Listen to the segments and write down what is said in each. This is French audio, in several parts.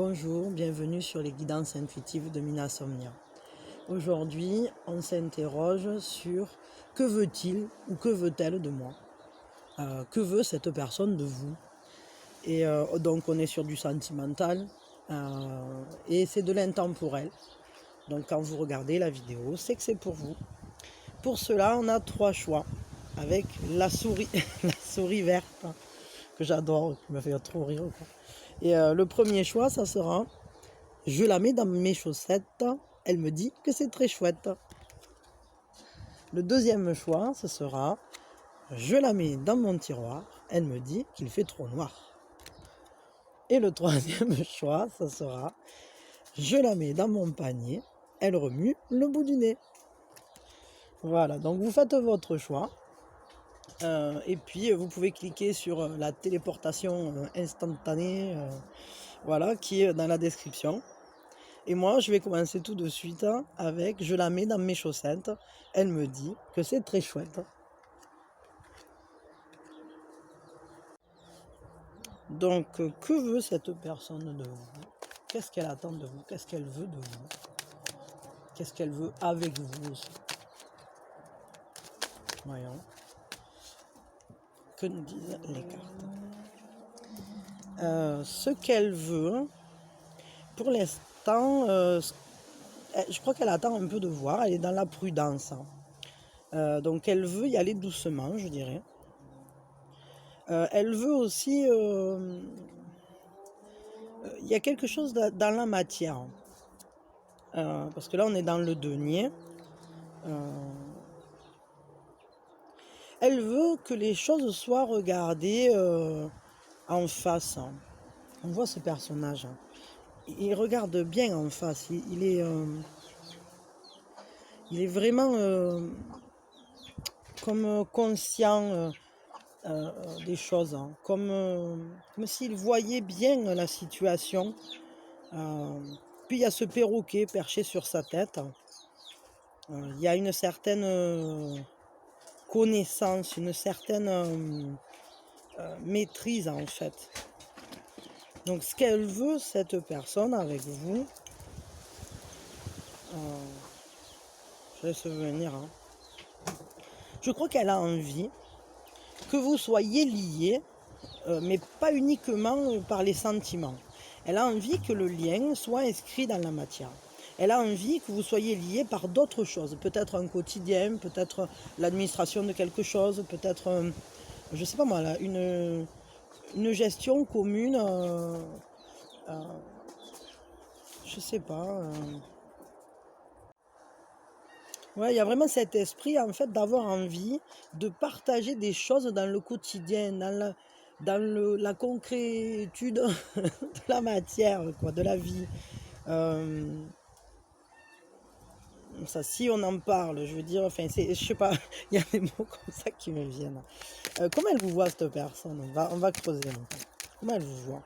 Bonjour, bienvenue sur les guidances intuitives de Mina Somnia. Aujourd'hui, on s'interroge sur que veut-il ou que veut-elle de moi? Que veut cette personne de vous? Et donc on est sur du sentimental et c'est de l'intemporel. Donc quand vous regardez la vidéo, c'est que c'est pour vous. Pour cela, on a 3 choix avec la souris, la souris verte que j'adore, qui me fait trop rire, quoi. Et le premier choix, ça sera: je la mets dans mes chaussettes, elle me dit que c'est très chouette. Le deuxième choix, ce sera: je la mets dans mon tiroir, elle me dit qu'il fait trop noir. Et le troisième choix, ce sera: je la mets dans mon panier, elle remue le bout du nez. Voilà, donc vous faites votre choix. Et puis vous pouvez cliquer sur la téléportation instantanée, voilà, qui est dans la description. Et moi, je vais commencer tout de suite avec: je la mets dans mes chaussettes, elle me dit que c'est très chouette. Donc, que veut cette personne de vous? Qu'est-ce qu'elle attend de vous? Qu'est-ce qu'elle veut de vous? Qu'est-ce qu'elle veut avec vous aussi? Voyons. Que nous disent les cartes? Ce qu'elle veut, pour l'instant, je crois qu'elle attend un peu de voir, elle est dans la prudence. Donc elle veut y aller doucement, je dirais. Elle veut aussi, il y a quelque chose dans la matière. Parce que là, on est dans le denier. Elle veut que les choses soient regardées en face. On voit ce personnage. Il regarde bien en face. Il est vraiment comme conscient des choses. Comme s'il voyait bien la situation. Puis il y a ce perroquet perché sur sa tête. Il y a une certaine connaissance, une certaine maîtrise en fait. Donc ce qu'elle veut, cette personne avec vous, je laisse venir, je crois qu'elle a envie que vous soyez liés, mais pas uniquement par les sentiments. Elle a envie que le lien soit inscrit dans la matière. Elle a envie que vous soyez liés par d'autres choses, peut-être un quotidien, peut-être l'administration de quelque chose, peut-être, je sais pas moi, là, une gestion commune, je sais pas. Ouais, il y a vraiment cet esprit en fait d'avoir envie de partager des choses dans le quotidien, la concrétude de la matière, quoi, de la vie. Ça, si on en parle, je veux dire, enfin, je sais pas, il y a des mots comme ça qui me viennent. Comment elle vous voit cette personne? On va creuser un peu. Comment elle vous voit?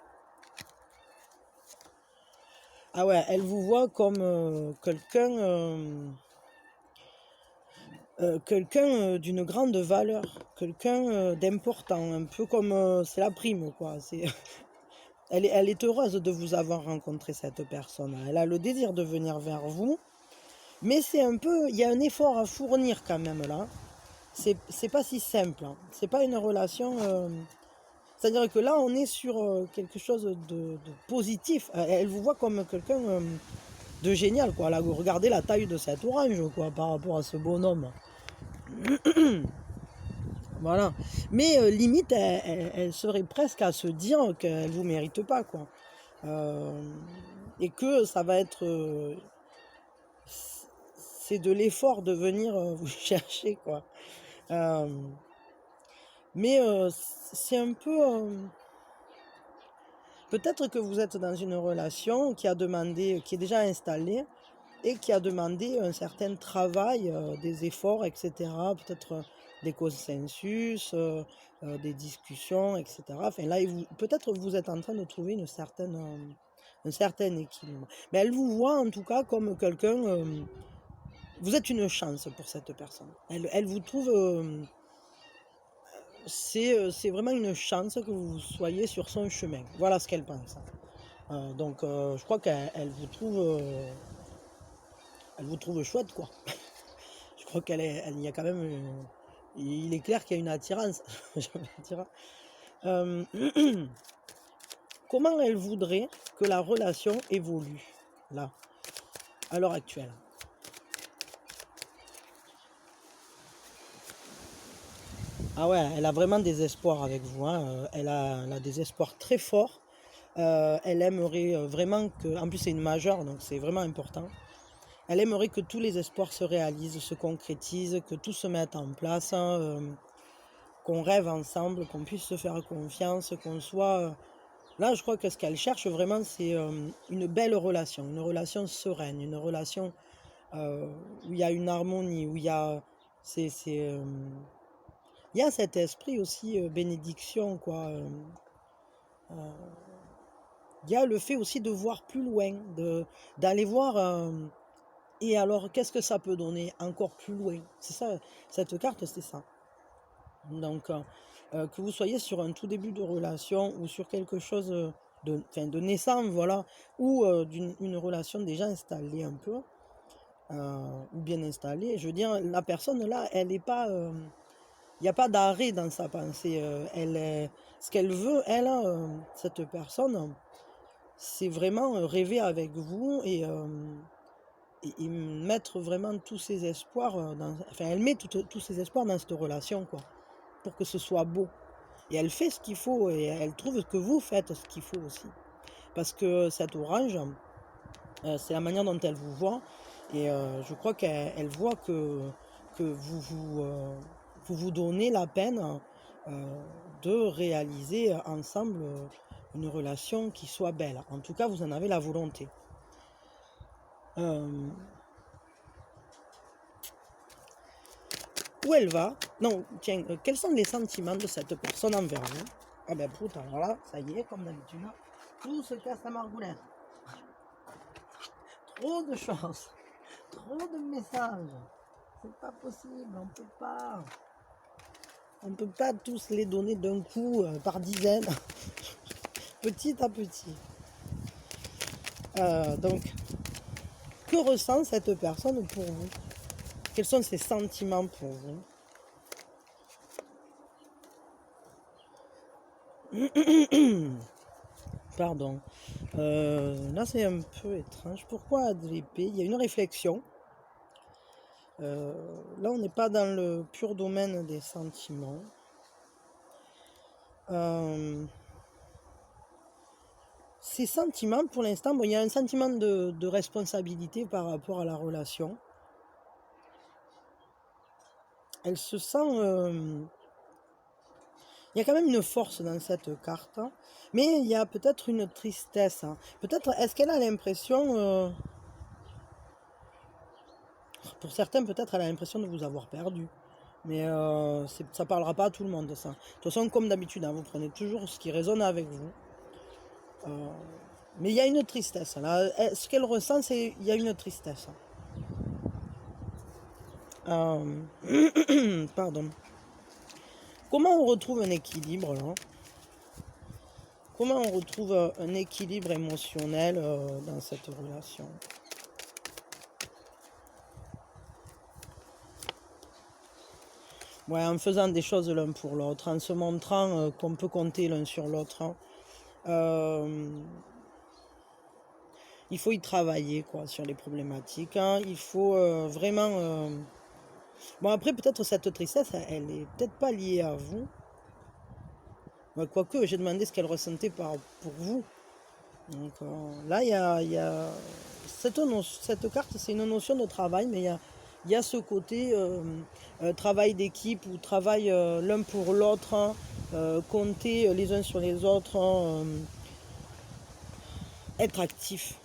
Ah ouais, elle vous voit comme quelqu'un d'une grande valeur, quelqu'un d'important, un peu comme c'est la prime, quoi. Elle est heureuse de vous avoir rencontré, cette personne. Elle a le désir de venir vers vous, mais c'est un peu, il y a un effort à fournir quand même là. C'est pas si simple, hein. C'est pas une relation. C'est-à-dire que là, on est sur quelque chose de positif. Elle vous voit comme quelqu'un de génial, quoi. Là, vous regardez la taille de cette orange, quoi, par rapport à ce bonhomme. Voilà. Mais limite, elle serait presque à se dire qu'elle vous mérite pas, quoi. Et que ça va être... c'est de l'effort de venir vous chercher, quoi. Mais c'est un peu... peut-être que vous êtes dans une relation qui est déjà installée et qui a demandé un certain travail, des efforts, etc. Peut-être des consensus, des discussions, etc. Enfin là, peut-être vous êtes en train de trouver un certain équilibre. Mais elle vous voit en tout cas comme quelqu'un... vous êtes une chance pour cette personne. Elle vous trouve... c'est vraiment une chance que vous soyez sur son chemin. Voilà ce qu'elle pense. Donc je crois qu'elle vous trouve chouette, quoi. Je crois il y a quand même, il est clair qu'il y a une attirance. J'ai envie de dire. Euh, Comment elle voudrait que la relation évolue, là, à l'heure actuelle? Ah ouais, elle a vraiment des espoirs avec vous, hein. Elle a des espoirs très forts. Elle aimerait vraiment que, en plus c'est une majeure, donc c'est vraiment important. Elle aimerait que tous les espoirs se réalisent, se concrétisent, que tout se mette en place, hein, qu'on rêve ensemble, qu'on puisse se faire confiance, qu'on soit... Là, je crois que ce qu'elle cherche vraiment, c'est une belle relation, une relation sereine, une relation où il y a une harmonie, où il y a... il y a cet esprit aussi bénédiction, quoi. Il y a le fait aussi de voir plus loin, d'aller voir... et alors, qu'est-ce que ça peut donner encore plus loin? C'est ça, cette carte, c'est ça. Donc, que vous soyez sur un tout début de relation ou sur quelque chose de naissant, voilà, ou une relation déjà installée un peu, ou bien installée. Je veux dire, la personne là, elle n'est pas... il n'y a pas d'arrêt dans sa pensée. Ce qu'elle veut, elle, cette personne, c'est vraiment rêver avec vous et mettre vraiment tous ses espoirs enfin, elle met tous ses espoirs dans cette relation, quoi, pour que ce soit beau. Et elle fait ce qu'il faut et elle trouve que vous faites ce qu'il faut aussi. Parce que cette orange, c'est la manière dont elle vous voit. Et je crois qu'elle voit que vous donnez la peine de réaliser ensemble une relation qui soit belle. En tout cas, vous en avez la volonté. Où elle va? Non, tiens, quels sont les sentiments de cette personne envers vous? Ah ben putain, alors là, ça y est, comme d'habitude, tout se casse la margoulette. Trop de chance, trop de messages. C'est pas possible, on peut pas tous les donner d'un coup, par dizaines, petit à petit. Donc, que ressent cette personne pour vous? Quels sont ses sentiments pour vous? Pardon. Là, c'est un peu étrange. Pourquoi de l'épée? Il y a une réflexion. Là, on n'est pas dans le pur domaine des sentiments. Ces sentiments, pour l'instant, bon, il y a un sentiment de responsabilité par rapport à la relation. Elle se sent... il y a quand même une force dans cette carte, hein, mais il y a peut-être une tristesse, hein. Peut-être, est-ce qu'elle a l'impression... pour certains, peut-être, elle a l'impression de vous avoir perdu. Mais ça parlera pas à tout le monde, ça. De toute façon, comme d'habitude, hein, vous prenez toujours ce qui résonne avec vous. Mais il y a une tristesse. Là. Ce qu'elle ressent, c'est il y a une tristesse. Pardon. Comment on retrouve un équilibre là? Comment on retrouve un équilibre émotionnel dans cette relation? Ouais, en faisant des choses l'un pour l'autre, en se montrant qu'on peut compter l'un sur l'autre, hein. Il faut y travailler, quoi, sur les problématiques, hein. Il faut vraiment... Bon, après, peut-être cette tristesse, elle est peut-être pas liée à vous. Quoique, j'ai demandé ce qu'elle ressentait pour vous. Donc là, il y a cette carte, c'est une notion de travail, mais il y a ce côté travail d'équipe ou travail l'un pour l'autre, hein, compter les uns sur les autres, hein, être actif,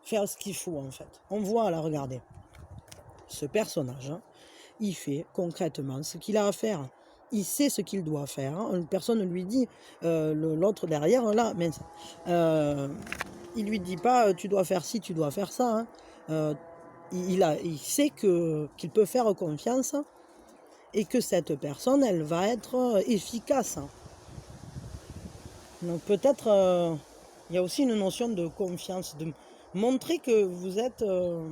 faire ce qu'il faut en fait. On voit, là, regardez, ce personnage, hein, il fait concrètement ce qu'il a à faire. Il sait ce qu'il doit faire, hein. Personne ne lui dit, l'autre derrière, là, mais il lui dit pas tu dois faire ci, tu dois faire ça, hein. Il sait qu'il peut faire confiance et que cette personne, elle va être efficace. Donc peut-être, il y a aussi une notion de confiance, de montrer que vous êtes, je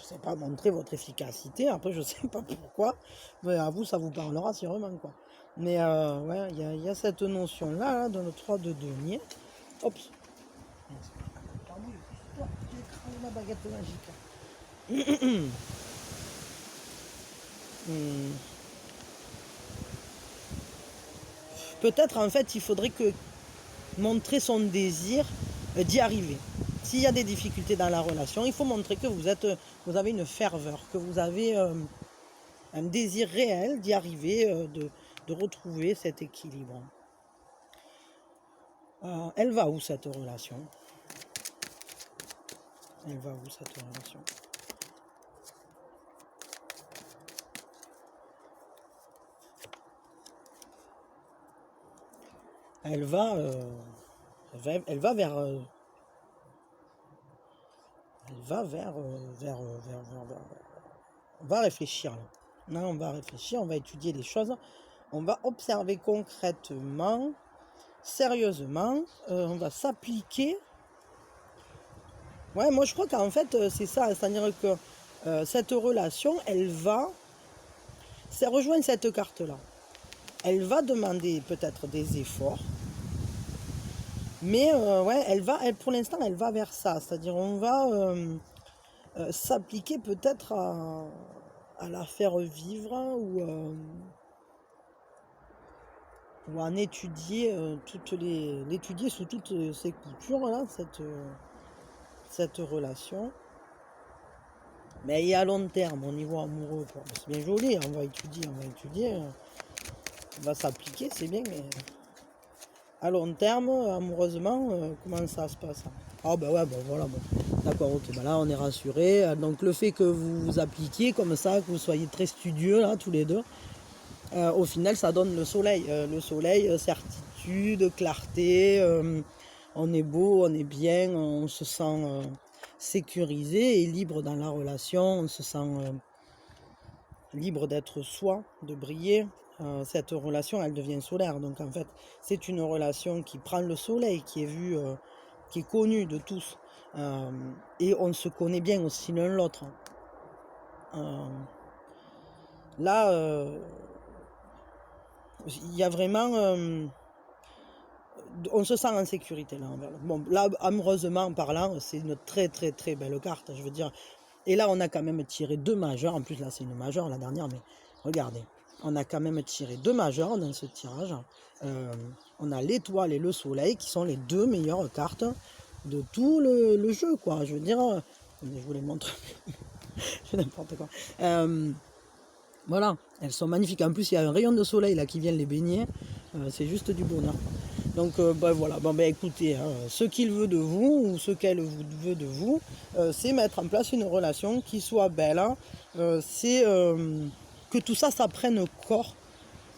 sais pas, montrer votre efficacité. Après, je sais pas pourquoi, mais à vous, ça vous parlera sûrement, quoi. Mais ouais, il y a cette notion-là, là, dans le 3 de denier. Hop. Pardon, j'ai écrasé ma baguette magique. Hmm. Peut-être, en fait, il faudrait que montrer son désir d'y arriver. S'il y a des difficultés dans la relation, il faut montrer que vous avez une ferveur, que vous avez un désir réel d'y arriver, de retrouver cet équilibre. Elle va où cette relation? Elle va où cette relation? Elle va vers, elle va vers, on va réfléchir là. Là, on va réfléchir, on va étudier les choses, on va observer concrètement, sérieusement, on va s'appliquer. Ouais, moi je crois qu'en fait c'est ça, c'est-à-dire que cette relation, ça rejoint cette carte-là. Elle va demander peut-être des efforts, mais ouais, pour l'instant, elle va vers ça, c'est-à-dire on va s'appliquer peut-être à la faire vivre ou à en étudier l'étudier sous toutes ses coutures là, cette relation. Mais et à long terme, au niveau amoureux, quoi. C'est bien joli, on va étudier, on va s'appliquer, c'est bien, mais à long terme, amoureusement, comment ça se passe? Ah ben ouais, bon voilà, bon. D'accord, ok, ben là on est rassuré. Donc le fait que vous vous appliquiez comme ça, que vous soyez très studieux là, tous les deux, au final ça donne le soleil. Le soleil, certitude, clarté, on est beau, on est bien, on se sent sécurisé et libre dans la relation, on se sent libre d'être soi, de briller. Cette relation, elle devient solaire. Donc en fait, c'est une relation qui prend le soleil, qui est vue, qui est connue de tous. Et on se connaît bien aussi l'un l'autre. Là, il y a vraiment... on se sent en sécurité là. Bon, là, amoureusement parlant, c'est une très très très belle carte, je veux dire. Et là, on a quand même tiré 2 majeurs. En plus, là, c'est une majeure, la dernière, mais regardez. On a quand même tiré 2 majeurs dans ce tirage. On a l'étoile et le soleil qui sont les 2 meilleures cartes de tout le jeu, quoi. Je veux dire, je vous les montre. Je fais n'importe quoi. Voilà, elles sont magnifiques. En plus, il y a un rayon de soleil là qui vient les baigner. C'est juste du bonheur. Donc ben voilà, bon ben écoutez, hein, ce qu'il veut de vous ou ce qu'elle veut de vous, c'est mettre en place une relation qui soit belle. Hein. C'est que tout ça, ça prenne corps,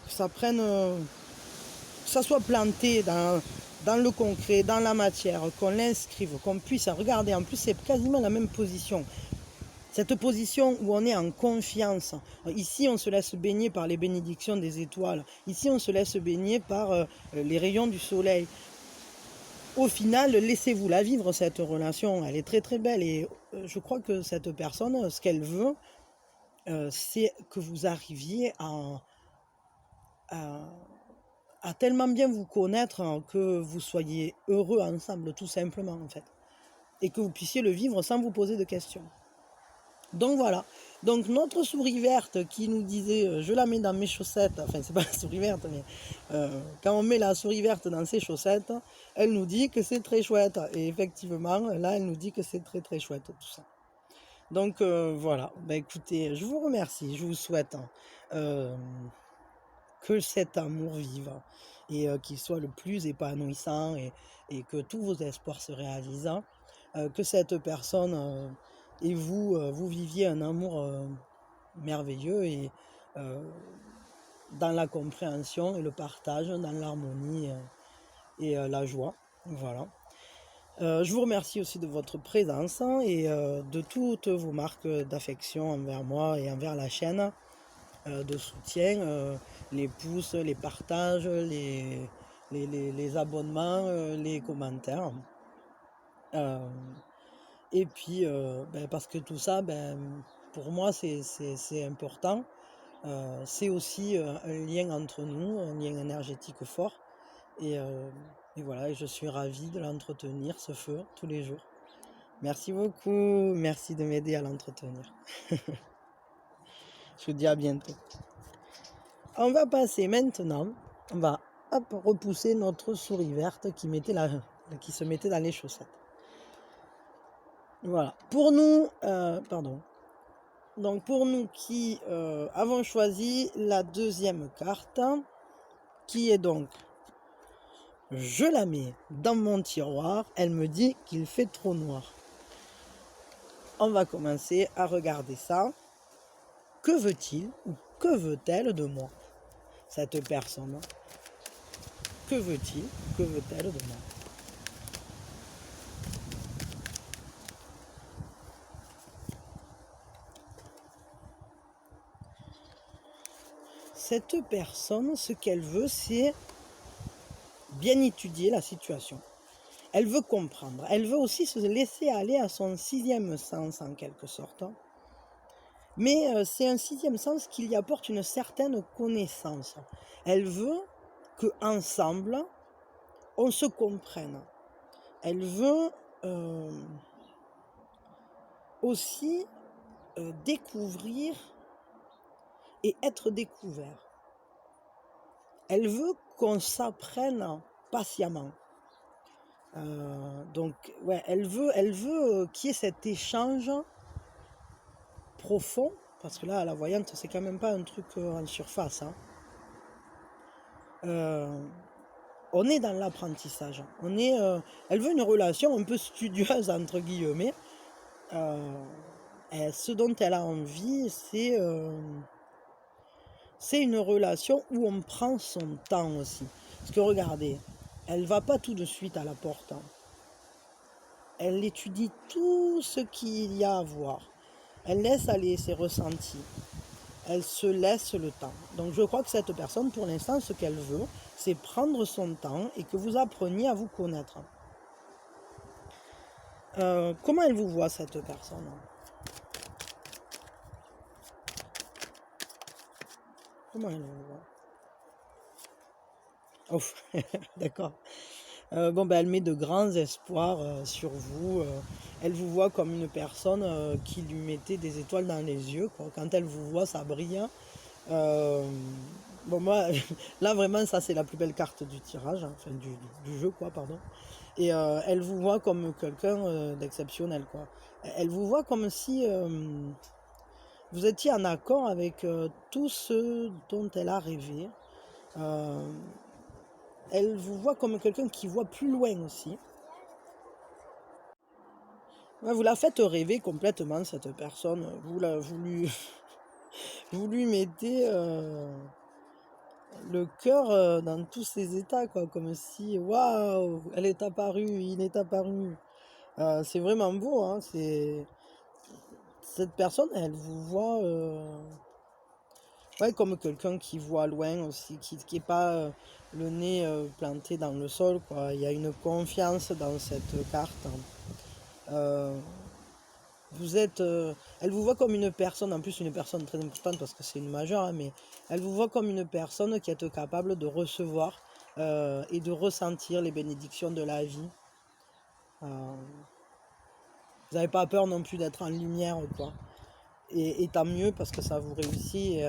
que ça prenne, que ça soit planté dans le concret, dans la matière, qu'on l'inscrive, qu'on puisse regarder. En plus, c'est quasiment la même position. Cette position où on est en confiance. Ici, on se laisse baigner par les bénédictions des étoiles. Ici, on se laisse baigner par les rayons du soleil. Au final, laissez-vous la vivre, cette relation. Elle est très très belle. Et je crois que cette personne, ce qu'elle veut, c'est que vous arriviez à tellement bien vous connaître que vous soyez heureux ensemble, tout simplement, en fait. Et que vous puissiez le vivre sans vous poser de questions. Donc voilà, donc notre souris verte qui nous disait je la mets dans mes chaussettes, enfin c'est pas la souris verte mais quand on met la souris verte dans ses chaussettes, elle nous dit que c'est très chouette et effectivement là elle nous dit que c'est très très chouette tout ça. Donc voilà, ben écoutez, je vous remercie, je vous souhaite que cet amour vive et qu'il soit le plus épanouissant et que tous vos espoirs se réalisent, que cette personne et vous, vous viviez un amour merveilleux et dans la compréhension et le partage, dans l'harmonie et la joie. Voilà. Je vous remercie aussi de votre présence et de toutes vos marques d'affection envers moi et envers la chaîne. de soutien, les pouces, les partages, les abonnements, les commentaires. Euh, et puis, parce que tout ça, pour moi, c'est important. C'est aussi un lien entre nous, un lien énergétique fort. Et, euh, et voilà, et je suis ravie de l'entretenir, ce feu, tous les jours. Merci beaucoup, merci de m'aider à l'entretenir. Je vous dis à bientôt. On va passer maintenant, on va repousser notre souris verte qui se mettait dans les chaussettes. Voilà. Pour nous, Donc pour nous qui avons choisi la deuxième carte, qui est donc, je la mets dans mon tiroir, elle me dit qu'il fait trop noir. On va commencer à regarder ça. Que veut-il ou que veut-elle de moi, cette personne? Que veut-il, que veut-elle de moi? Cette personne, ce qu'elle veut, c'est bien étudier la situation. Elle veut comprendre. Elle veut aussi se laisser aller à son sixième sens, en quelque sorte. Mais c'est un sixième sens qui lui apporte une certaine connaissance. Elle veut qu'ensemble, on se comprenne. Elle veut aussi découvrir et être découvert. Elle veut qu'on s'apprenne patiemment. Donc, ouais, elle veut qu'il y ait cet échange profond, parce que là, la voyante, c'est quand même pas un truc en surface. Hein. On est dans l'apprentissage. Elle veut une relation un peu studieuse, entre guillemets. Ce dont elle a envie, c'est une relation où on prend son temps aussi. Parce que regardez, elle va pas tout de suite à la porte. Hein. Elle étudie tout ce qu'il y a à voir. Elle laisse aller ses ressentis. Elle se laisse le temps. Donc je crois que cette personne, pour l'instant, ce qu'elle veut, c'est prendre son temps et que vous appreniez à vous connaître. Comment elle vous voit, cette personne? Comment elle vous voit? Oh, d'accord. Elle met de grands espoirs sur vous. Elle vous voit comme une personne qui lui mettait des étoiles dans les yeux. Quoi. Quand elle vous voit, ça brille. Moi, là vraiment, ça c'est la plus belle carte du tirage, hein, enfin du jeu, quoi, pardon. Et elle vous voit comme quelqu'un d'exceptionnel, quoi. Elle vous voit comme si vous étiez en accord avec tout ce dont elle a rêvé. Elle vous voit comme quelqu'un qui voit plus loin aussi. Ouais, vous la faites rêver complètement, cette personne. Vous lui mettez le cœur dans tous ses états, quoi. Comme si, waouh, elle est apparue, il est apparu. C'est vraiment beau, hein. Cette personne, elle vous voit comme quelqu'un qui voit loin aussi, qui n'est pas le nez planté dans le sol, quoi. Il y a une confiance dans cette carte. Hein. Elle vous voit comme une personne, en plus une personne très importante parce que c'est une majeure, hein, mais elle vous voit comme une personne qui est capable de recevoir et de ressentir les bénédictions de la vie. Vous n'avez pas peur non plus d'être en lumière, quoi. Et tant mieux parce que ça vous réussit.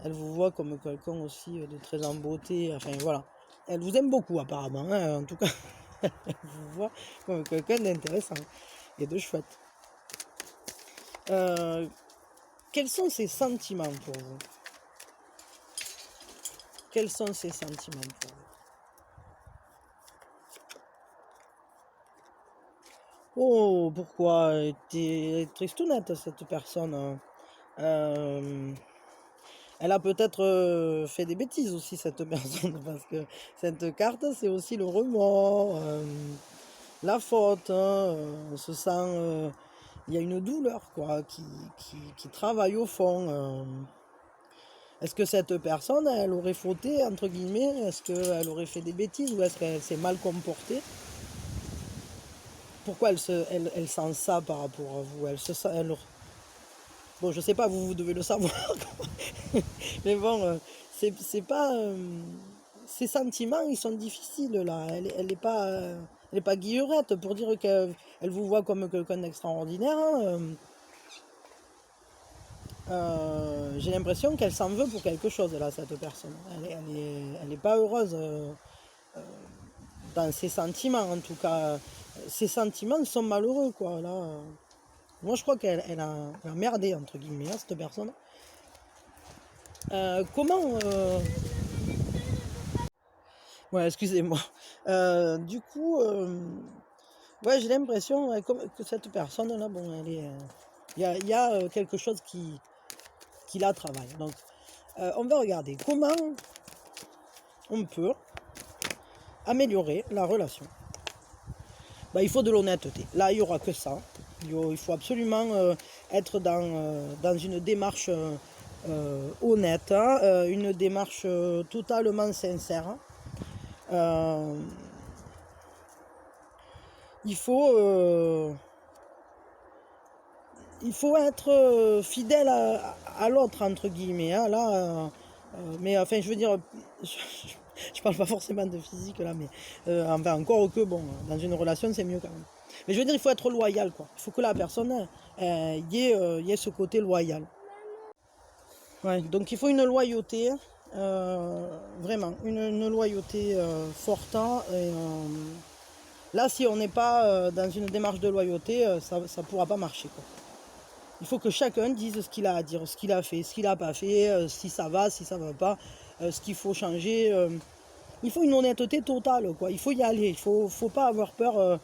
Elle vous voit comme quelqu'un aussi de très en beauté. Enfin voilà. Elle vous aime beaucoup apparemment. Hein, en tout cas, elle vous voit comme quelqu'un d'intéressant et de chouette. Quels sont ses sentiments pour vous? Quels sont ses sentiments pour vous? Oh, pourquoi? Elle est tristounette, cette personne. Elle a peut-être fait des bêtises aussi, cette personne, parce que cette carte, c'est aussi le remords, la faute. Hein, on se sent il y a une douleur quoi, qui travaille au fond. Est-ce que cette personne, elle aurait fauté, entre guillemets? Est-ce qu'elle aurait fait des bêtises ou est-ce qu'elle s'est mal comportée? Pourquoi elle sent ça par rapport à vous? Bon, je sais pas, vous devez le savoir. Mais bon, c'est pas... ces sentiments, ils sont difficiles, là. Elle est pas guillerette pour dire qu'elle vous voit comme quelqu'un d'extraordinaire. Hein. J'ai l'impression qu'elle s'en veut pour quelque chose, là, cette personne. Elle est pas heureuse dans ses sentiments, en tout cas. Ses sentiments sont malheureux, quoi. Là, moi, je crois qu'elle a merdé, entre guillemets, hein, cette personne. Comment... Ouais, excusez-moi. Du coup, ouais, j'ai l'impression que cette personne-là, bon, elle est... Il y a quelque chose qui la travaille. Donc, on va regarder comment on peut améliorer la relation. Bah, il faut de l'honnêteté. Là, il n'y aura que ça. Il faut absolument être dans une démarche honnête, hein, une démarche totalement sincère. Il faut être fidèle à l'autre, entre guillemets. Hein, là, mais enfin, je veux dire, je parle pas forcément de physique là, mais enfin, encore que, bon, dans une relation, c'est mieux quand même. Mais je veux dire, il faut être loyal, quoi. Il faut que la personne y ait ce côté loyal. Ouais, donc il faut une loyauté, vraiment, une loyauté forte. Et, là, si on n'est pas dans une démarche de loyauté, ça ne pourra pas marcher, quoi. Il faut que chacun dise ce qu'il a à dire, ce qu'il a fait, ce qu'il n'a pas fait, si ça va, si ça ne va pas, ce qu'il faut changer. Il faut une honnêteté totale, quoi. Il faut y aller. Il ne faut pas avoir peur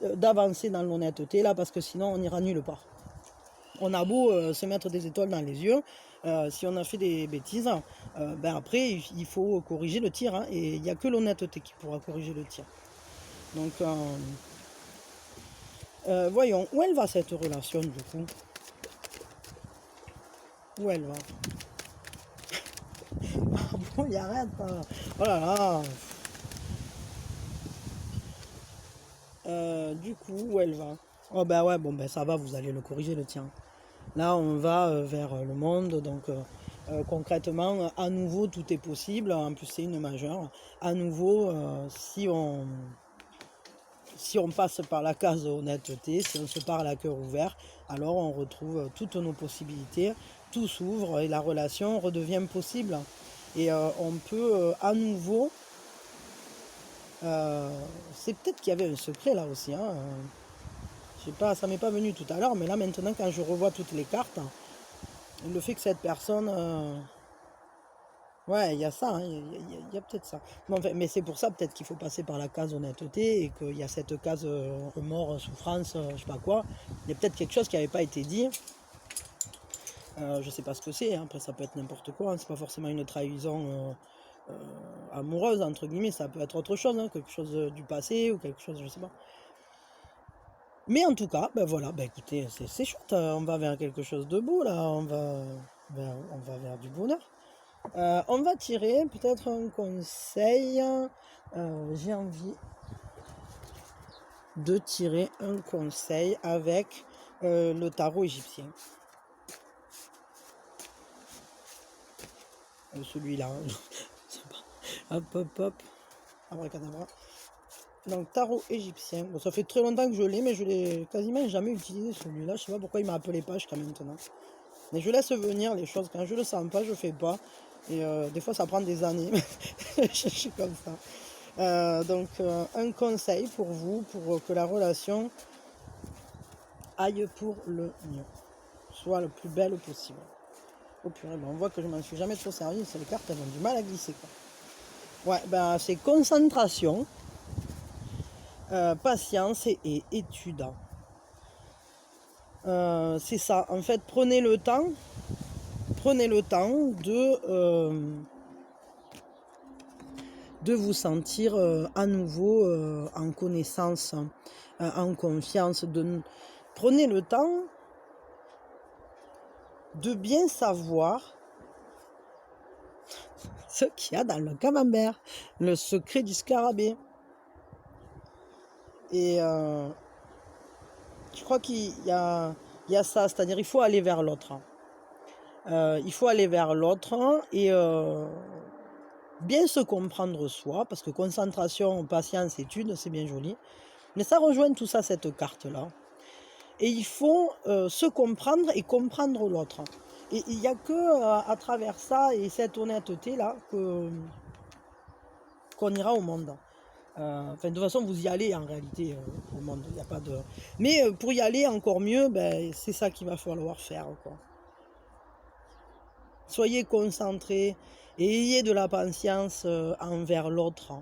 d'avancer dans l'honnêteté, là, parce que sinon, on n'ira nulle part. On a beau se mettre des étoiles dans les yeux, si on a fait des bêtises, ben après, il faut corriger le tir. Hein, et il n'y a que l'honnêteté qui pourra corriger le tir. Donc, voyons, où elle va cette relation, du coup? Où elle va? Ah bon, il arrête. Oh là là. Du coup, où elle va? Oh ben ouais, bon ben ça va, vous allez le corriger le tien. Là, on va vers le monde, donc concrètement, à nouveau, tout est possible. En plus, c'est une majeure. À nouveau, si on passe par la case honnêteté, si on se parle à cœur ouvert, alors on retrouve toutes nos possibilités, tout s'ouvre et la relation redevient possible. Et on peut à nouveau, c'est peut-être qu'il y avait un secret là aussi, hein, je sais pas, ça m'est pas venu tout à l'heure, mais là maintenant quand je revois toutes les cartes, le fait que cette personne, ouais, il y a ça, hein, il y a peut-être ça. Mais c'est pour ça peut-être qu'il faut passer par la case honnêteté et qu'il y a cette case remords, souffrance, je sais pas quoi. Il y a peut-être quelque chose qui n'avait pas été dit. Je sais pas ce que c'est, hein. Après ça peut être n'importe quoi, hein. C'est pas forcément une trahison amoureuse, entre guillemets, ça peut être autre chose, hein, quelque chose du passé ou quelque chose, je sais pas. Mais en tout cas, ben voilà, ben écoutez, c'est chouette, on va vers quelque chose de beau là, on va vers du bonheur. On va tirer peut-être un conseil. J'ai envie de tirer un conseil avec le tarot égyptien. Celui-là. Hop, hop, hop. Abracadabra. Donc tarot égyptien. Bon, ça fait très longtemps que je l'ai, mais je l'ai quasiment jamais utilisé celui-là. Je sais pas pourquoi il m'a appelé pas jusqu'à maintenant. Mais je laisse venir les choses. Quand je le sens pas, je fais pas. Et des fois, ça prend des années. Je suis comme ça. Donc, un conseil pour vous, pour que la relation aille pour le mieux, soit le plus belle possible. Oh purée, ben on voit que je m'en suis jamais trop servi. C'est les cartes, elles ont du mal à glisser, quoi. Ouais, ben c'est concentration, patience et étude. C'est ça. En fait, prenez le temps de vous sentir à nouveau en connaissance, en confiance, Prenez le temps de bien savoir ce qu'il y a dans le camembert, le secret du scarabée. Et je crois il y a ça, c'est-à-dire il faut aller vers l'autre. Il faut aller vers l'autre et bien se comprendre soi, parce que concentration, patience, étude, c'est bien joli. Mais ça rejoint tout ça, cette carte-là. Et il faut se comprendre et comprendre l'autre. Et il n'y a que à travers ça et cette honnêteté-là qu'on ira au monde. Enfin, de toute façon, vous y allez en réalité au monde. Il y a pas de... Mais pour y aller encore mieux, ben, c'est ça qu'il va falloir faire, quoi. Soyez concentrés et ayez de la patience envers l'autre.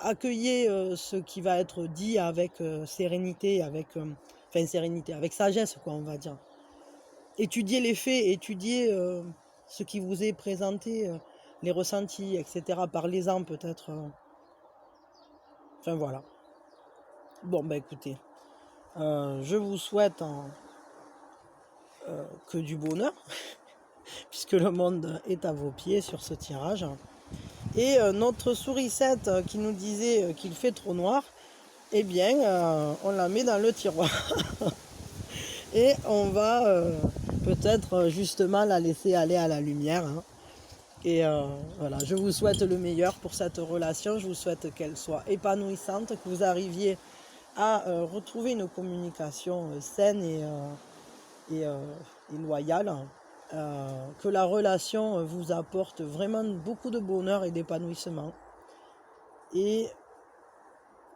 Accueillez ce qui va être dit avec sérénité, enfin sérénité, avec sagesse, quoi, on va dire. Étudiez les faits, étudiez ce qui vous est présenté, les ressentis, etc. Parlez-en peut-être. Enfin voilà. Bon, ben écoutez, je vous souhaite que du bonheur, puisque le monde est à vos pieds sur ce tirage. Et notre sourisette qui nous disait qu'il fait trop noir, eh bien, on la met dans le tiroir. Et on va peut-être justement la laisser aller à la lumière. Hein. Et voilà, je vous souhaite le meilleur pour cette relation. Je vous souhaite qu'elle soit épanouissante, que vous arriviez à retrouver une communication saine et loyale. Que la relation vous apporte vraiment beaucoup de bonheur et d'épanouissement. Et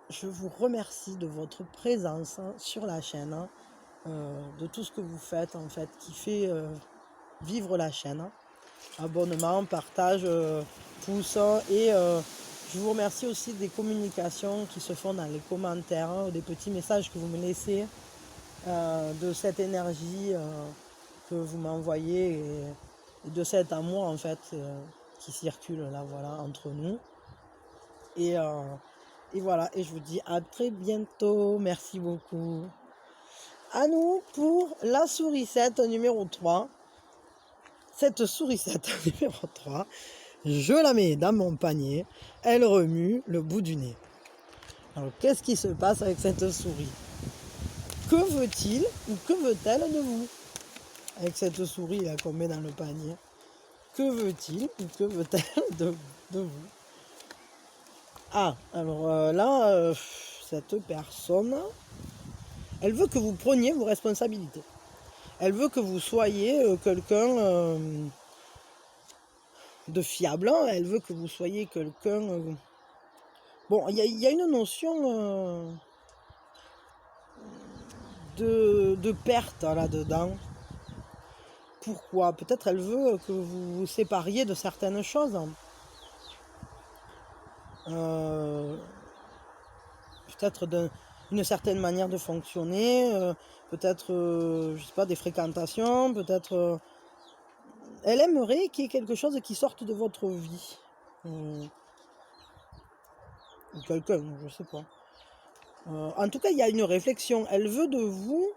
je vous remercie de votre présence sur la chaîne, de tout ce que vous faites en fait, qui fait vivre la chaîne. Abonnement, partage, pouce et je vous remercie aussi des communications qui se font dans les commentaires, des petits messages que vous me laissez, de cette énergie que vous m'envoyez et de cet amour en fait qui circule là voilà entre nous et voilà, et je vous dis à très bientôt, merci beaucoup. À nous pour la sourisette numéro 3. Cette sourisette numéro 3, je la mets dans mon panier, elle remue le bout du nez. Alors qu'est-ce qui se passe avec cette souris? Que veut-il ou que veut-elle de vous? Avec cette souris là qu'on met dans le panier, que veut-il ou que veut-elle de vous? Ah, alors là, cette personne, elle veut que vous preniez vos responsabilités. Elle veut que vous soyez quelqu'un de fiable. Elle veut que vous soyez quelqu'un... Bon, il y a une notion de perte là-dedans. Pourquoi? Peut-être elle veut que vous vous sépariez de certaines choses. Peut-être d'une certaine manière de fonctionner, peut-être, je sais pas, des fréquentations, peut-être... elle aimerait qu'il y ait quelque chose qui sorte de votre vie. Ou quelqu'un, je sais pas. En tout cas, il y a une réflexion. Elle veut de vous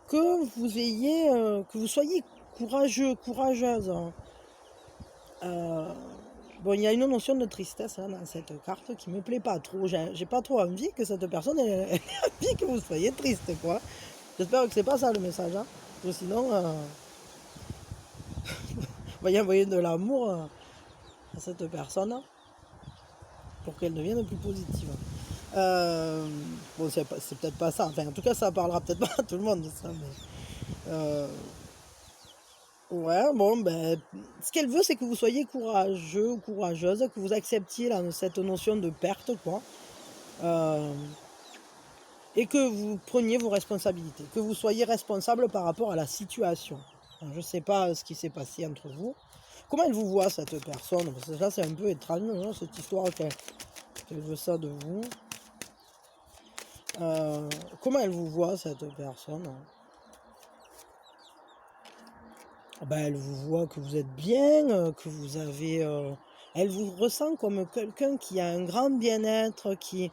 que vous ayez, que vous soyez courageux, courageuse. Bon, il y a une notion de tristesse hein, dans cette carte qui me plaît pas trop. J'ai pas trop envie que cette personne ait envie que vous soyez triste, quoi. J'espère que c'est pas ça le message, hein. Parce que sinon, va y envoyer de l'amour à cette personne pour qu'elle devienne plus positive. Bon, c'est peut-être pas ça. Enfin, en tout cas, ça parlera peut-être pas à tout le monde de ça. Mais, ouais, bon, ben, ce qu'elle veut, c'est que vous soyez courageux ou courageuse, que vous acceptiez cette notion de perte, quoi. Et que vous preniez vos responsabilités, que vous soyez responsable par rapport à la situation. Alors, je ne sais pas ce qui s'est passé entre vous. Comment elle vous voit, cette personne? Parce que là, c'est un peu étrange, hein, cette histoire qu'elle veut ça de vous. Comment elle vous voit, cette personne? Ben, elle vous voit que vous êtes bien, que vous avez... elle vous ressent comme quelqu'un qui a un grand bien-être, qui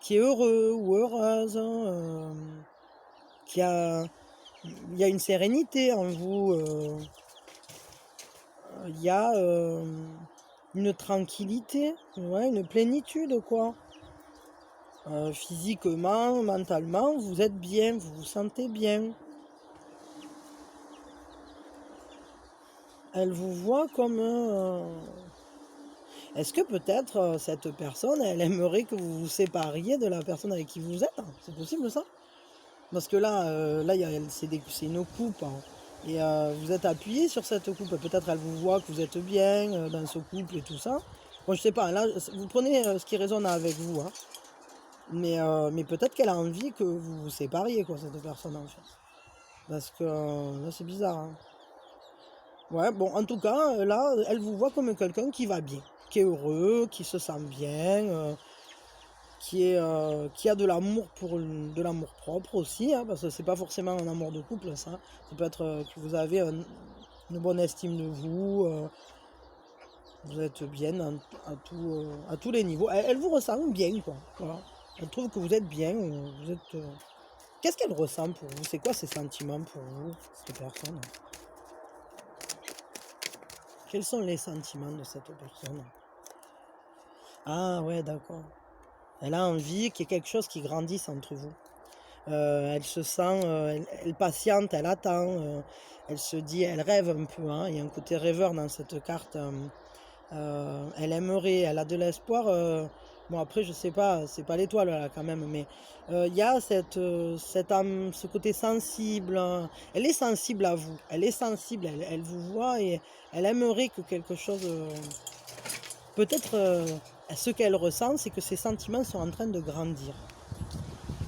qui est heureux ou heureuse, il y a une sérénité en vous, il y a une tranquillité, ouais, une plénitude, quoi. Physiquement, mentalement, vous êtes bien, vous vous sentez bien. Elle vous voit comme est-ce que peut-être cette personne, elle aimerait que vous vous sépariez de la personne avec qui vous êtes? C'est possible ça? Parce que là, c'est une coupe, hein. Et vous êtes appuyé sur cette coupe. Peut-être elle vous voit que vous êtes bien dans ce couple et tout ça. Bon, je sais pas, là, vous prenez ce qui résonne avec vous, hein. Mais peut-être qu'elle a envie que vous vous sépariez, quoi, cette personne, en fait. Parce que là, c'est bizarre, hein. Ouais, bon, en tout cas, là, elle vous voit comme quelqu'un qui va bien, qui est heureux, qui se sent bien, qui a de l'amour de l'amour propre aussi, hein, parce que c'est pas forcément un amour de couple, ça. Ça peut être que vous avez une bonne estime de vous, vous êtes bien à tous les niveaux. Elle vous ressent bien, quoi. Voilà. Elle trouve que vous êtes bien, vous êtes... Qu'est-ce qu'elle ressent pour vous? C'est quoi ses sentiments pour vous, cette personne? Quels sont les sentiments de cette personne? Ah ouais, d'accord. Elle a envie qu'il y ait quelque chose qui grandisse entre vous. Elle se sent, elle patiente, elle attend, elle se dit, elle rêve un peu, hein. Il y a un côté rêveur dans cette carte. Elle aimerait, elle a de l'espoir. Bon après, je sais pas, c'est pas l'étoile là quand même, mais il y a cette âme, ce côté sensible, hein. Elle est sensible à vous, elle est sensible, elle vous voit et elle aimerait que quelque chose. Peut-être ce qu'elle ressent, c'est que ses sentiments sont en train de grandir.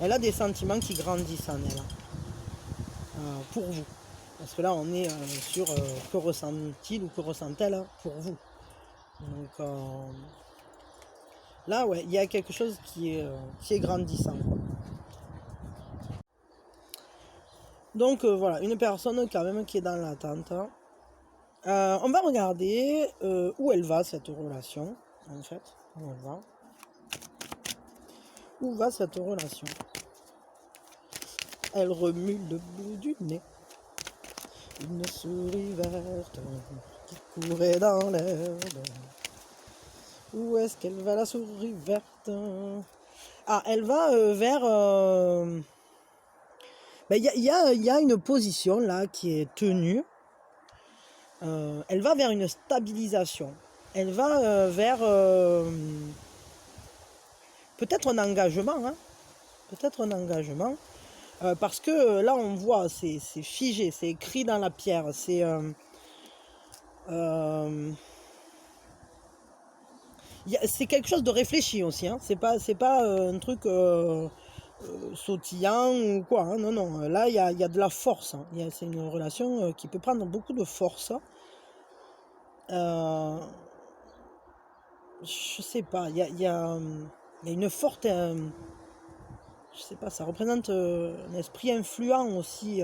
Elle a des sentiments qui grandissent en elle, pour vous. Parce que là, on est sur que ressent-il ou que ressent-elle, hein, pour vous. Donc là, ouais, il y a quelque chose qui est grandissant. Donc voilà, une personne quand même qui est dans l'attente. On va regarder où elle va cette relation, en fait. Où elle va. Où va cette relation? Elle remue le bout du nez. Une souris verte qui courait dans l'herbe. Où est-ce qu'elle va, la souris verte? Ah, elle va vers... il y a une position là qui est tenue. Elle va vers une stabilisation. Elle va vers peut-être un engagement, hein. Peut-être un engagement. Parce que là, on voit, c'est figé, c'est écrit dans la pierre. C'est quelque chose de réfléchi aussi, hein. C'est pas un truc sautillant ou quoi, hein. Non, non. Là, il y a de la force, hein. C'est une relation qui peut prendre beaucoup de force. Je sais pas. Il y a une forte... je sais pas, ça représente un esprit influent aussi.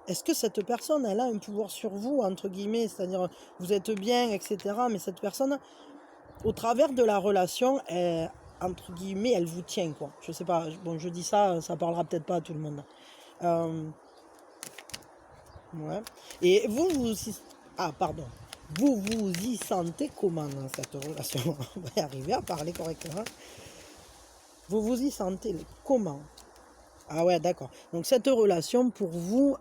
Est-ce que cette personne, elle a un pouvoir sur vous, entre guillemets, c'est-à-dire vous êtes bien, etc. Mais cette personne, au travers de la relation, entre guillemets, elle vous tient, quoi. Je sais pas, bon, je dis ça, ça parlera peut-être pas à tout le monde. Ouais. Et ah, pardon. Vous vous y sentez comment dans cette relation? On va y arriver à parler correctement. Vous vous y sentez comment? Ah ouais, d'accord. Donc cette relation, pour vous,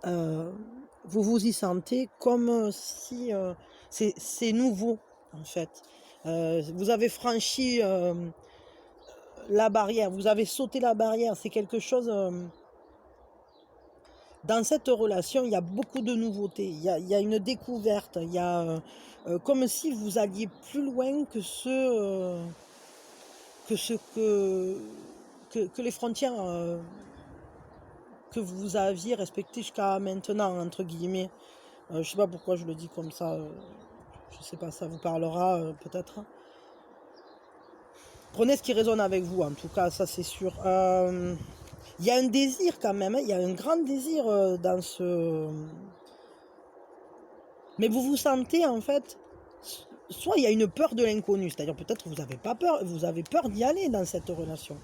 vous vous y sentez comme si c'est nouveau, en fait. Vous avez franchi la barrière, vous avez sauté la barrière. C'est quelque chose... dans cette relation, il y a beaucoup de nouveautés. Il y a une découverte. Il y a comme si vous alliez plus loin que que les frontières que vous aviez respectées jusqu'à maintenant, entre guillemets. Je sais pas pourquoi je le dis comme ça. Je sais pas, ça vous parlera peut-être. Prenez ce qui résonne avec vous, en tout cas, ça c'est sûr. Il y a un désir quand même, hein, il y a un grand désir dans ce... Mais vous vous sentez en fait... Soit il y a une peur de l'inconnu, c'est-à-dire peut-être que vous n'avez pas peur, vous avez peur d'y aller dans cette relation.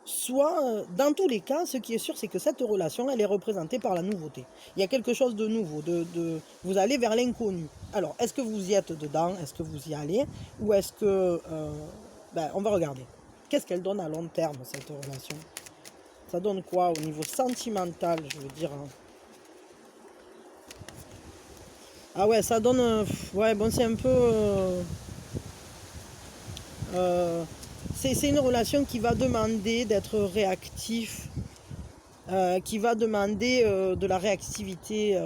Soit, dans tous les cas, ce qui est sûr, c'est que cette relation, elle est représentée par la nouveauté. Il y a quelque chose de nouveau, vous allez vers l'inconnu. Alors, est-ce que vous y êtes dedans? Est-ce que vous y allez? Ou est-ce que... on va regarder. Qu'est-ce qu'elle donne à long terme, cette relation? Ça donne quoi au niveau sentimental, je veux dire, hein? Ah ouais, ça donne... ouais, bon, c'est un peu... c'est une relation qui va demander d'être réactif, qui va demander de la réactivité,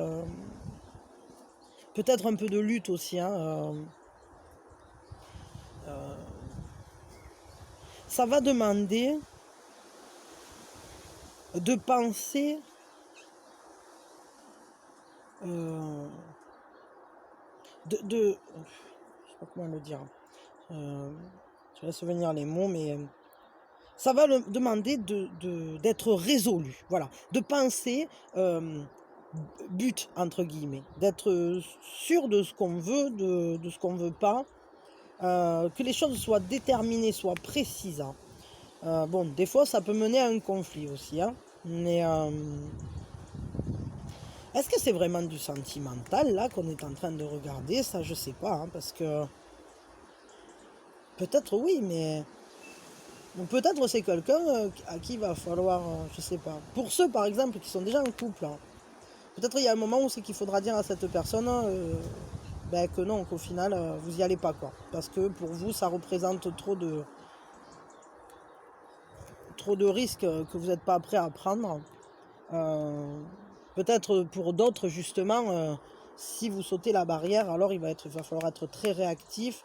peut-être un peu de lutte aussi, hein, ça va demander de penser, je sais pas comment le dire, je laisse venir les mots, mais ça va demander d'être résolu, voilà, de penser but entre guillemets, d'être sûr de ce qu'on veut, de ce qu'on veut pas, que les choses soient déterminées, soient précises, hein. Bon, des fois ça peut mener à un conflit aussi, hein, mais est-ce que c'est vraiment du sentimental là qu'on est en train de regarder? Ça je sais pas, hein, parce que peut-être oui, mais ou peut-être c'est quelqu'un à qui il va falloir, je sais pas. Pour ceux par exemple qui sont déjà en couple, hein, peut-être il y a un moment où c'est qu'il faudra dire à cette personne que non, qu'au final vous y allez pas quoi. Parce que pour vous ça représente trop de risques que vous n'êtes pas prêt à prendre. Peut-être pour d'autres justement, si vous sautez la barrière, alors il va falloir être très réactif,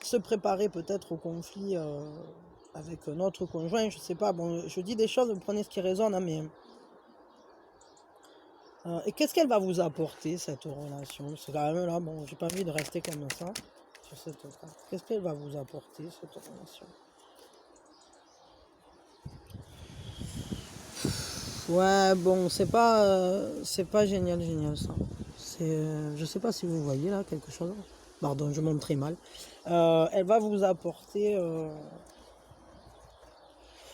se préparer peut-être au conflit avec notre conjoint, je sais pas, bon, je dis des choses, vous prenez ce qui résonne, hein, mais et qu'est-ce qu'elle va vous apporter cette relation? C'est quand même là, bon, j'ai pas envie de rester comme ça sur cette carte. Qu'est-ce qu'elle va vous apporter cette relation? Ouais, bon, c'est pas génial ça. Je sais pas si vous voyez là quelque chose. Pardon, je montre très mal. Elle va vous apporter.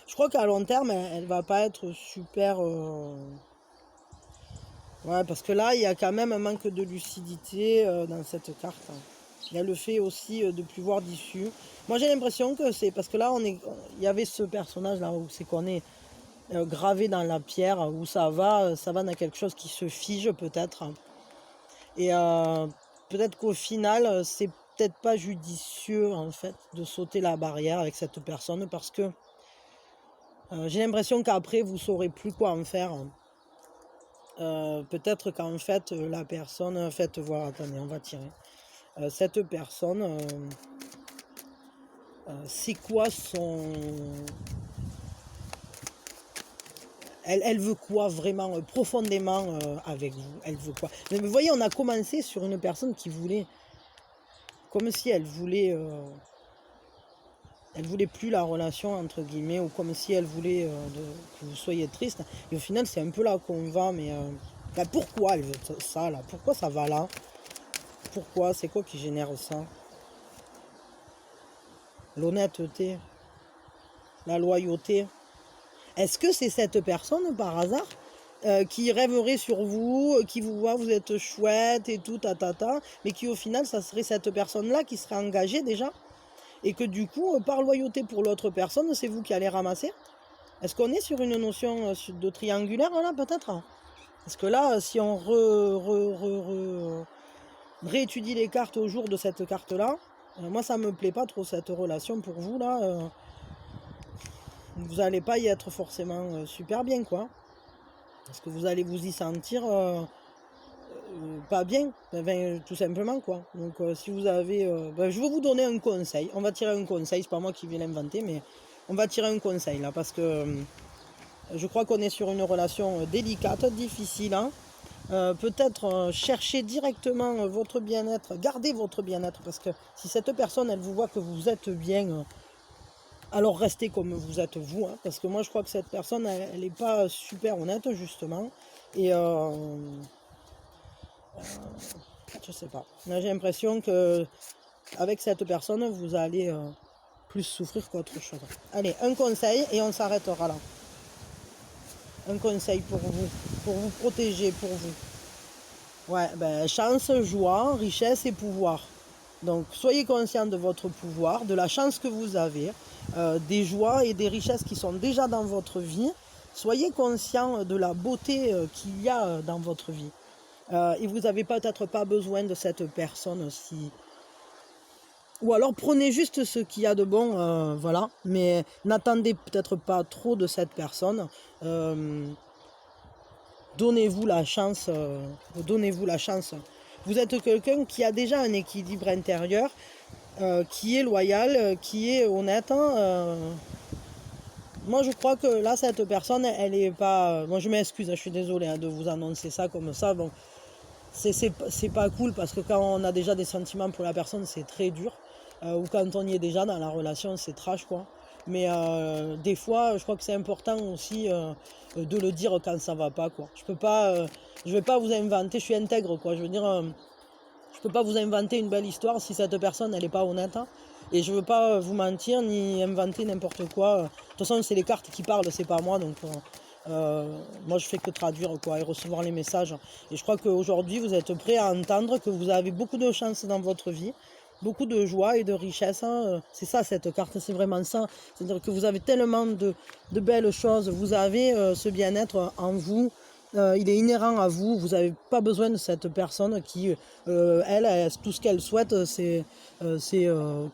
Je crois qu'à long terme, elle va pas être super. Ouais, parce que là, il y a quand même un manque de lucidité dans cette carte, hein. Il y a le fait aussi de plus voir d'issue. Moi, j'ai l'impression que c'est parce que là, il y avait ce personnage là où c'est qu'on est gravé dans la pierre, où ça va dans quelque chose qui se fige peut-être. Et peut-être qu'au final, c'est peut-être pas judicieux en fait de sauter la barrière avec cette personne parce que j'ai l'impression qu'après vous saurez plus quoi en faire. Peut-être qu'en fait la personne, en fait, voilà, attendez, on va tirer. Cette personne, c'est quoi son... Elle veut quoi vraiment profondément avec vous? Elle veut quoi? Mais vous voyez, on a commencé sur une personne qui voulait, comme si elle voulait plus la relation entre guillemets, ou comme si elle voulait que vous soyez triste. Et au final, c'est un peu là qu'on va, mais pourquoi elle veut ça là? Pourquoi ça va là? Pourquoi? C'est quoi qui génère ça? L'honnêteté, la loyauté. Est-ce que c'est cette personne par hasard qui rêverait sur vous, qui vous voit, vous êtes chouette et tout, mais qui au final, ça serait cette personne-là qui serait engagée déjà, et que du coup, par loyauté pour l'autre personne, c'est vous qui allez ramasser? Est-ce qu'on est sur une notion de triangulaire là, peut-être? Parce que là, si on réétudie les cartes au jour de cette carte-là, moi ça me plaît pas trop cette relation pour vous là. Vous n'allez pas y être forcément super bien quoi. Parce que vous allez vous y sentir pas bien, tout simplement quoi. Donc si vous avez... je vais vous donner un conseil. On va tirer un conseil, c'est pas moi qui vais l'inventer, mais on va tirer un conseil là, parce que je crois qu'on est sur une relation délicate, difficile, hein. Peut-être chercher directement votre bien-être, gardez votre bien-être, parce que si cette personne, elle vous voit que vous êtes bien, alors restez comme vous êtes vous, hein, parce que moi je crois que cette personne, elle n'est pas super honnête justement, et je sais pas. J'ai l'impression que avec cette personne, vous allez plus souffrir qu'autre chose. Allez, un conseil et on s'arrêtera là. Un conseil pour vous protéger, pour vous. Ouais, ben, chance, joie, richesse et pouvoir. Donc soyez conscient de votre pouvoir, de la chance que vous avez, des joies et des richesses qui sont déjà dans votre vie. Soyez conscient de la beauté qu'il y a dans votre vie. Et vous n'avez peut-être pas besoin de cette personne si... Ou alors prenez juste ce qu'il y a de bon, voilà. Mais n'attendez peut-être pas trop de cette personne. Donnez-vous la chance. Donnez-vous la chance. Vous êtes quelqu'un qui a déjà un équilibre intérieur, qui est loyal, qui est honnête. Moi, je crois que là, cette personne, elle est pas... Moi, je m'excuse, je suis désolée de vous annoncer ça comme ça. Bon, c'est pas cool parce que quand on a déjà des sentiments pour la personne, c'est très dur. Ou quand on y est déjà dans la relation, c'est trash, quoi. Mais des fois, je crois que c'est important aussi de le dire quand ça va pas, quoi. Je vais pas vous inventer, je suis intègre, quoi. Je veux dire, je peux pas vous inventer une belle histoire si cette personne, elle est pas honnête. Et je veux pas vous mentir ni inventer n'importe quoi. De toute façon, c'est les cartes qui parlent, c'est pas moi, donc moi je fais que traduire, quoi, et recevoir les messages. Et je crois qu'aujourd'hui, vous êtes prêts à entendre que vous avez beaucoup de chance dans votre vie, beaucoup de joie et de richesse. C'est ça, cette carte, c'est vraiment ça. C'est-à-dire que vous avez tellement de belles choses, vous avez ce bien-être en vous. Il est inhérent à vous, vous n'avez pas besoin de cette personne qui, elle, tout ce qu'elle souhaite, c'est que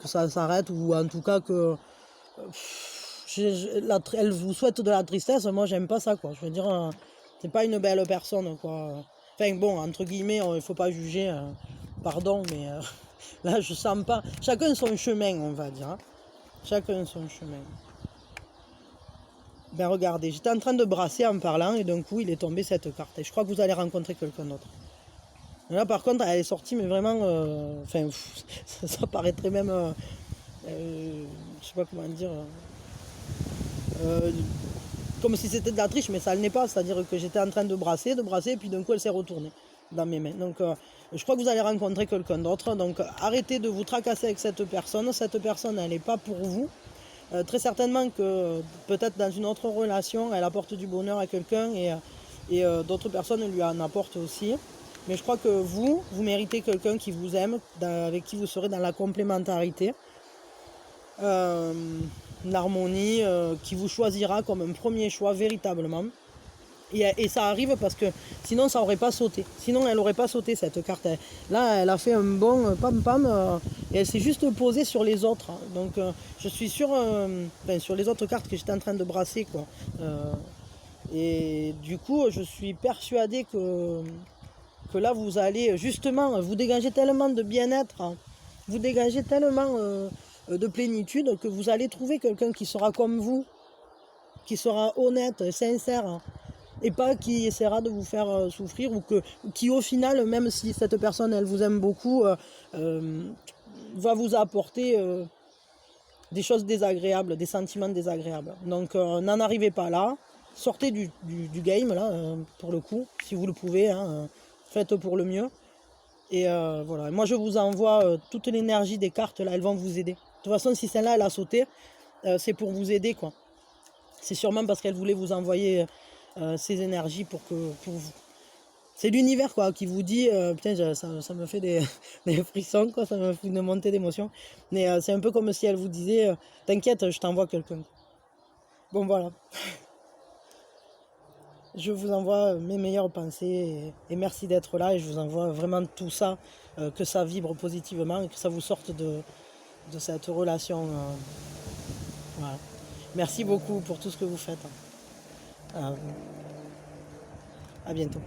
ça s'arrête, ou en tout cas que elle vous souhaite de la tristesse. Moi, j'aime pas ça, quoi. Je veux dire, c'est pas une belle personne, quoi. Enfin, bon, entre guillemets, il faut pas juger, pardon, mais là, je sens pas. Chacun son chemin, on va dire. Chacun son chemin. Ben regardez, j'étais en train de brasser en parlant et d'un coup il est tombé cette carte. Et je crois que vous allez rencontrer quelqu'un d'autre. Là par contre elle est sortie, mais vraiment, enfin ça paraîtrait même, je sais pas comment dire, comme si c'était de la triche, mais ça ne l'est pas. C'est-à-dire que j'étais en train de brasser, et puis d'un coup elle s'est retournée dans mes mains. Donc je crois que vous allez rencontrer quelqu'un d'autre. Donc arrêtez de vous tracasser avec cette personne. Cette personne, elle n'est pas pour vous. Très certainement que peut-être dans une autre relation, elle apporte du bonheur à quelqu'un et d'autres personnes lui en apportent aussi. Mais je crois que vous méritez quelqu'un qui vous aime, avec qui vous serez dans la complémentarité, l'harmonie, qui vous choisira comme un premier choix véritablement. Et ça arrive parce que sinon ça n'aurait pas sauté. Sinon elle n'aurait pas sauté cette carte. Là elle a fait un bon pam-pam et elle s'est juste posée sur les autres. Donc je suis sûre, sur les autres cartes que j'étais en train de brasser, quoi. Et du coup je suis persuadée que là vous allez justement vous dégager tellement de bien-être, vous dégagez tellement de plénitude que vous allez trouver quelqu'un qui sera comme vous, qui sera honnête, sincère, et pas qui essaiera de vous faire souffrir, ou qui au final, même si cette personne elle vous aime beaucoup, va vous apporter des choses désagréables, des sentiments désagréables. Donc n'en arrivez pas là, sortez du game là, pour le coup, si vous le pouvez, faites pour le mieux. Et voilà, moi je vous envoie toute l'énergie des cartes là, elles vont vous aider. De toute façon, si celle-là elle a sauté, c'est pour vous aider, quoi. C'est sûrement parce qu'elle voulait vous envoyer ces énergies pour vous. C'est l'univers, quoi, qui vous dit, putain, ça me fait des frissons, quoi, ça me fait une montée d'émotion. Mais c'est un peu comme si elle vous disait, t'inquiète, je t'envoie quelqu'un. Bon, voilà. Je vous envoie mes meilleures pensées et merci d'être là, et je vous envoie vraiment tout ça, que ça vibre positivement et que ça vous sorte de cette relation. Voilà. Merci beaucoup pour tout ce que vous faites. À bientôt.